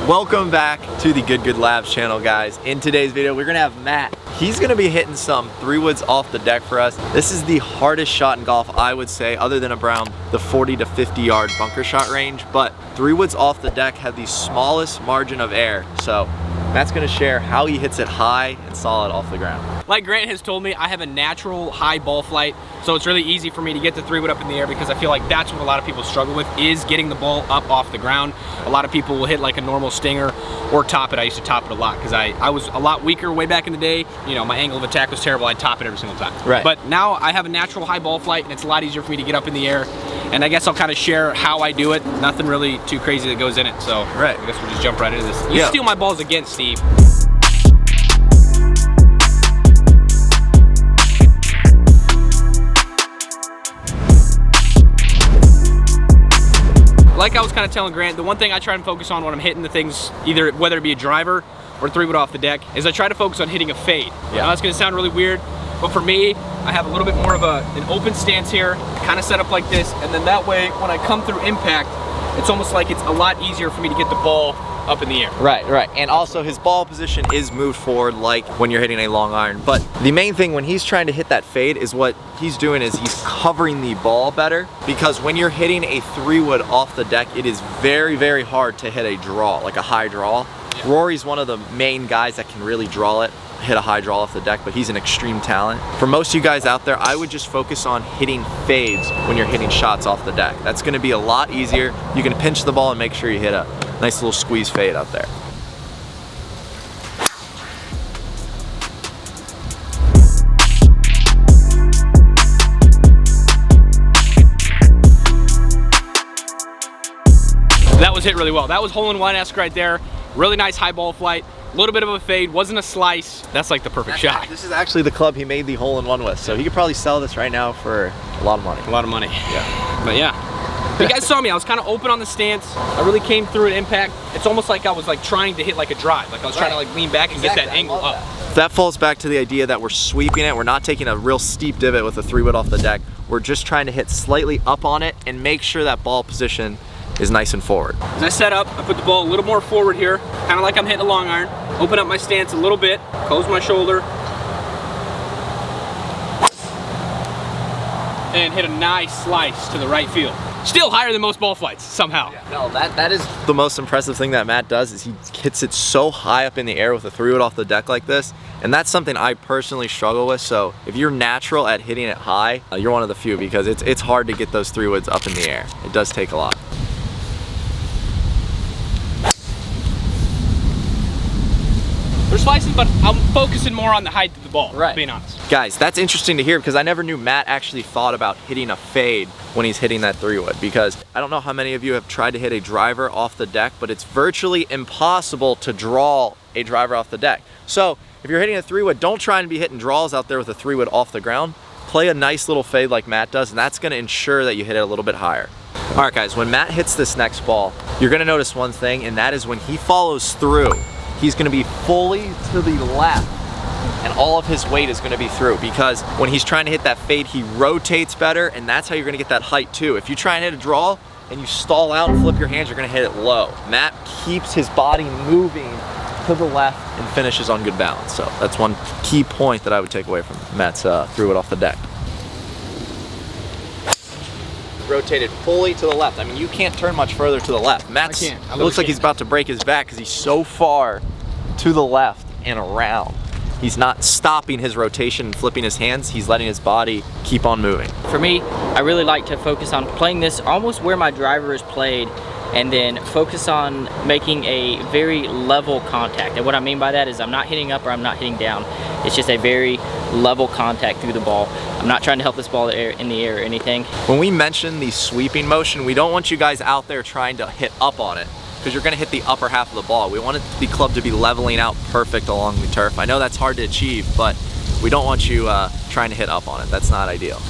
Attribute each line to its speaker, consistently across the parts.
Speaker 1: Welcome back to the Good Labs channel, guys. In today's video, we're gonna have Matt. He's gonna be hitting some 3-woods off the deck for us. This is the hardest shot in golf, I would say, other than around the 40 to 50 yard bunker shot range. But 3-woods off the deck have the smallest margin of error. So Matt's gonna share how he hits it high and solid off the ground.
Speaker 2: Like Grant has told me, I have a natural high ball flight, so it's really easy for me to get the 3-wood up in the air because I feel like that's what a lot of people struggle with, is getting the ball up off the ground. A lot of people will hit like a normal stinger or top it. I used to top it a lot because I was a lot weaker way back in the day. You know, my angle of attack was terrible. I'd top it every single time.
Speaker 1: Right.
Speaker 2: But now I have a natural high ball flight and it's a lot easier for me to get up in the air. And I guess I'll kind of share how I do it. Nothing really too crazy that goes in it. So
Speaker 1: right.
Speaker 2: I guess we'll just jump right into this. You steal my balls again, Steve. Like I was kind of telling Grant, the one thing I try and focus on when I'm hitting the things, either whether it be a driver or 3-wood off the deck, is I try to focus on hitting a fade. Yeah. Now that's gonna sound really weird, but for me, I have a little bit more of an open stance here, kind of set up like this, and then that way, when I come through impact, it's almost like it's a lot easier for me to get the ball up in the air.
Speaker 1: Right, right. And also his ball position is moved forward like when you're hitting a long iron. But the main thing when he's trying to hit that fade is what he's doing is he's covering the ball better, because when you're hitting a 3-wood off the deck, it is very, very hard to hit a draw, like a high draw. Yeah. Rory's one of the main guys that can really draw it, hit a high draw off the deck, but he's an extreme talent. For most of you guys out there, I would just focus on hitting fades when you're hitting shots off the deck. That's gonna be a lot easier. You can pinch the ball and make sure you hit a nice little squeeze fade out there.
Speaker 2: That was hit really well. That was hole-in-one-esque right there. Really nice high ball flight. A little bit of a fade, wasn't a slice. That's like the perfect shot.
Speaker 1: This is actually the club he made the hole-in-one with, so he could probably sell this right now for a lot of money.
Speaker 2: A lot of money.
Speaker 1: Yeah.
Speaker 2: But yeah. You guys saw me, I was kind of open on the stance. I really came through at impact. It's almost like I was like trying to hit like a drive. Like I was trying to like lean back and get that angle up.
Speaker 1: That falls back to the idea that we're sweeping it. We're not taking a real steep divot with a 3-wood off the deck. We're just trying to hit slightly up on it and make sure that ball position is nice and forward.
Speaker 2: As I set up, I put the ball a little more forward here, kind of like I'm hitting a long iron. Open up my stance a little bit, close my shoulder, and hit a nice slice to the right field. Still higher than most ball flights, somehow.
Speaker 1: Yeah. No, that is the most impressive thing that Matt does, is he hits it so high up in the air with a 3-wood off the deck like this. And that's something I personally struggle with. So if you're natural at hitting it high, you're one of the few, because it's hard to get those 3-woods up in the air. It does take a lot.
Speaker 2: They're slicing, but I'm focusing more on the height of the ball, being honest.
Speaker 1: Guys, that's interesting to hear, because I never knew Matt actually thought about hitting a fade when he's hitting that 3-wood, because I don't know how many of you have tried to hit a driver off the deck, but it's virtually impossible to draw a driver off the deck. So if you're hitting a 3-wood, don't try and be hitting draws out there with a 3-wood off the ground. Play a nice little fade like Matt does, and that's gonna ensure that you hit it a little bit higher. All right, guys, when Matt hits this next ball, you're gonna notice one thing, and that is when he follows through, he's gonna be fully to the left, and all of his weight is gonna be through, because when he's trying to hit that fade, he rotates better, and that's how you're gonna get that height too. If you try and hit a draw and you stall out and flip your hands, you're gonna hit it low. Matt keeps his body moving to the left and finishes on good balance. So that's one key point that I would take away from Matt's 3-wood off the deck. Rotated fully to the left. I mean, you can't turn much further to the left. Matt's, it looks like he's about to break his back because he's so far to the left and around. He's not stopping his rotation and flipping his hands. He's letting his body keep on moving.
Speaker 3: For me, I really like to focus on playing this almost where my driver is played, and then focus on making a very level contact. And what I mean by that is I'm not hitting up or I'm not hitting down. It's just a very level contact through the ball. I'm not trying to help this ball in the air or anything.
Speaker 1: When we mention the sweeping motion, we don't want you guys out there trying to hit up on it, because you're gonna hit the upper half of the ball. We want the club to be leveling out perfect along the turf. I know that's hard to achieve, but we don't want you trying to hit up on it. That's not ideal.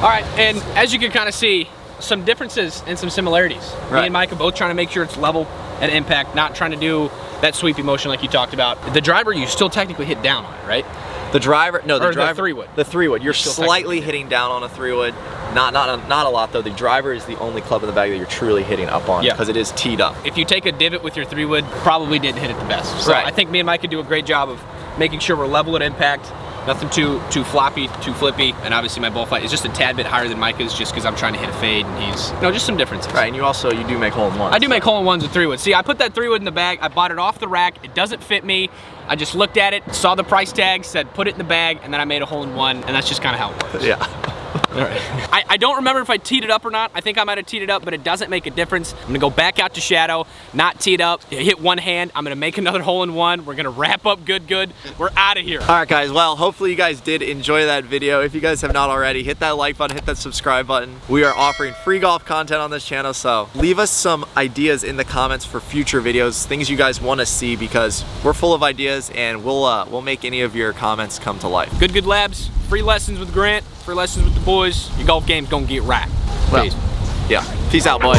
Speaker 2: All right, and as you can kind of see, some differences and some similarities. Me and Mike are both trying to make sure it's level at impact, not trying to do that sweepy motion like you talked about. The driver, you still technically hit down on it, right?
Speaker 1: The driver, no, the driver,
Speaker 2: the 3-wood.
Speaker 1: The 3-wood. You're slightly hitting down on a 3-wood. Not a lot though. The driver is the only club in the bag that you're truly hitting up on because it is teed up.
Speaker 2: If you take a divot with your 3-wood, probably didn't hit it the best. So I think me and Mike could do a great job of making sure we're level at impact. Nothing too floppy, too flippy, and obviously my ball flight is just a tad bit higher than Micah's just because I'm trying to hit a fade and he's, just some differences.
Speaker 1: Right, and you do make hole-in-ones.
Speaker 2: I do make hole-in-ones with 3-wood. See, I put that 3-wood in the bag, I bought it off the rack, it doesn't fit me. I just looked at it, saw the price tag, said put it in the bag, and then I made a hole-in-one, and that's just kind of how it works.
Speaker 1: Yeah.
Speaker 2: All right. I don't remember if I teed it up or not. I think I might have teed it up, but it doesn't make a difference. I'm gonna go back out to shadow, not teed up, hit one hand. I'm gonna make another hole-in-one. We're gonna wrap up good. We're out of here.
Speaker 1: All right, guys. Well, hopefully you guys did enjoy that video. If you guys have not already, hit that like button, hit that subscribe button. We are offering free golf content on this channel, so leave us some ideas in the comments for future videos, things you guys want to see, because we're full of ideas, and we'll make any of your comments come to life.
Speaker 2: Good Labs, free lessons with Grant, free lessons with the boys. Your golf game's gonna get right.
Speaker 1: Well,
Speaker 2: Peace.
Speaker 1: Yeah. Peace out, boys.